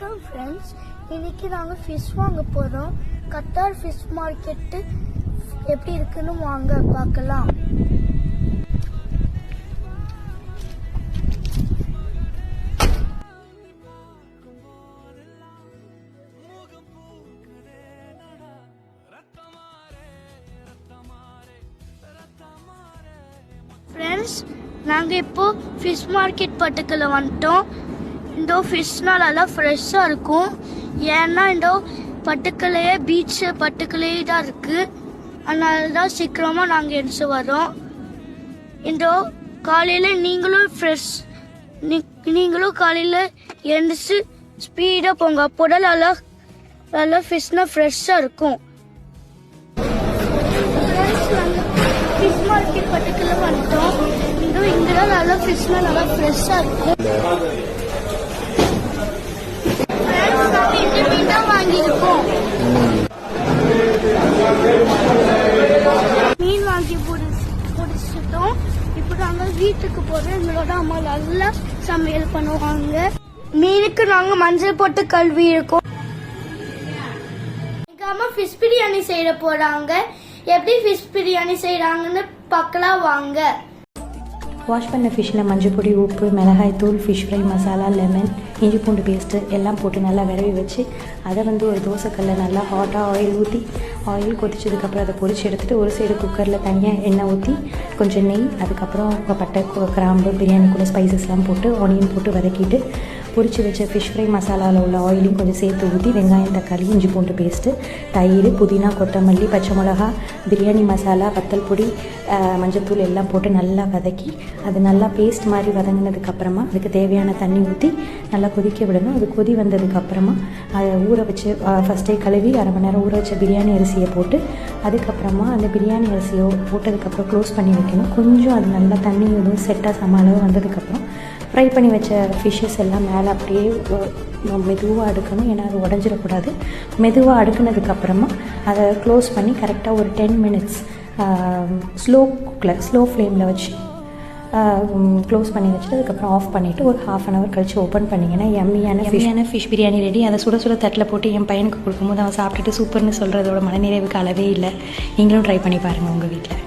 வணக்கம் ஃப்ரெண்ட்ஸ், இன்னைக்கு நாங்கள் ஃபிஷ் வாங்க போகிறோம். கத்தார் ஃபிஷ் மார்க்கெட்டு எப்படி இருக்குன்னு வாங்க பார்க்கலாம். ஃப்ரெண்ட்ஸ், நாங்கள் இப்போது ஃபிஷ் மார்க்கெட் பட்டுக்குள்ள வந்துட்டோம். இந்த ஃபிஷ்னால் நல்லா ஃப்ரெஷ்ஷாக இருக்கும். ஏன்னா இந்த பட்டுக்கலையே பீச்சு பட்டுக்கலையே தான் இருக்குது. அதனால தான் சீக்கிரமாக நாங்கள் எழுந்து வரோம். இந்த காலையில் நீங்களும் காலையில் எழுந்துச்சு ஸ்பீடாக போங்க. அப்போதான் நல்லா ஃபிஷ்னால் ஃப்ரெஷ்ஷாக இருக்கும். ஃபிஷ் மார்க்கெட் பட்டுக்குள்ள வந்துட்டோம். இங்கே தான் நல்லா ஃபிஷ்னால் நல்லா ஃப்ரெஷ்ஷாக இருக்கும். மீன் வாங்கி பிடிச்சிட்டோம். இப்போ நாங்கள் வீட்டுக்கு போறோம். எங்களோட அம்மா நல்லா சமையல் பண்ணுவாங்க. மீனுக்கு நாங்கள் மஞ்சள் போட்டு கழுவி இருக்கோம். எங்க அம்மா ஃபிஷ் பிரியாணி செய்ய போறாங்க. எப்படி ஃபிஷ் பிரியாணி செய்யறாங்கன்னு பார்க்கலாம் வாங்க. வாஷ் பண்ண ஃபிஷ்ஷில் மஞ்சள் பொடி, உப்பு, மிளகாய் தூள், ஃபிஷ் ஃப்ரை மசாலா, லெமன், இஞ்சி பூண்டு பேஸ்ட்டு எல்லாம் போட்டு நல்லா விரவி வச்சு அதை ஒரு தோசைக்கல்ல நல்லா ஹாட்டாக ஆயில் ஊற்றி ஆயில் கொதிச்சதுக்கப்புறம் அதை பொரிச்சு எடுத்துகிட்டு ஒரு சைடு குக்கரில் தனியாக எண்ணெய் ஊற்றி கொஞ்சம் நெய், அதுக்கப்புறம் பட்டை, கிராம்பு, பிரியாணி கூட ஸ்பைசஸ்லாம் போட்டு ஆனியன் போட்டு வதக்கிட்டு பொரிச்சு வச்ச ஃபிஷ் ஃப்ரை மசாலாவில் உள்ள ஆயிலையும் கொஞ்சம் சேர்த்து ஊற்றி வெங்காயம், தக்காளி, இஞ்சி பூண்டு பேஸ்ட்டு, தயிர், புதினா, கொத்தமல்லி, பச்சை மிளகா, பிரியாணி மசாலா, வத்தல் பொடி, மஞ்சத்தூள் எல்லாம் போட்டு நல்லா வதக்கி அது நல்லா பேஸ்ட் மாதிரி வதங்கினதுக்கப்புறமா அதுக்கு தேவையான தண்ணி ஊற்றி நல்லா கொதிக்க விடணும். அது கொதி வந்ததுக்கப்புறமா அதை ஊற வச்சு ஃபஸ்ட்டே கழுவி அரை மணி நேரம் ஊற வச்ச பிரியாணி அரிசியை போட்டு அதுக்கப்புறமா அந்த பிரியாணி அரிசியை போட்டதுக்கப்புறம் க்ளோஸ் பண்ணி வைக்கணும். கொஞ்சம் அது நல்லா தண்ணி எதுவும் செட்டாக சமாளவு வந்ததுக்கப்புறம் ஃப்ரை பண்ணி வச்ச ஃபிஷ்ஷஸ் எல்லாம் மேலே அப்படியே மெதுவாக அடுக்கணும். ஏன்னா அது உடஞ்சிடக்கூடாது. மெதுவாக அடுக்குனதுக்கப்புறமா அதை க்ளோஸ் பண்ணி கரெக்டாக ஒரு 10 மினிட்ஸ் ஸ்லோ ஃப்ளேமில் வச்சு க்ளோஸ் பண்ணி வச்சுட்டு அதுக்கப்புறம் ஆஃப் பண்ணிவிட்டு ஒரு ½ அன் ஹவர் கழித்து ஓப்பன் பண்ணிங்கன்னா எம்மியான ஃபிஷ் பிரியாணி ரெடி. அதை சுட தட்டில் போட்டு என் பையனுக்கு கொடுக்கும்போது அவன் சாப்பிட்டுட்டு சூப்பர்னு சொல்கிறதோட மனநிறைவுக்கு அளவே இல்லை. நீங்களும் ட்ரை பண்ணி பாருங்கள் உங்கள் வீட்டில்.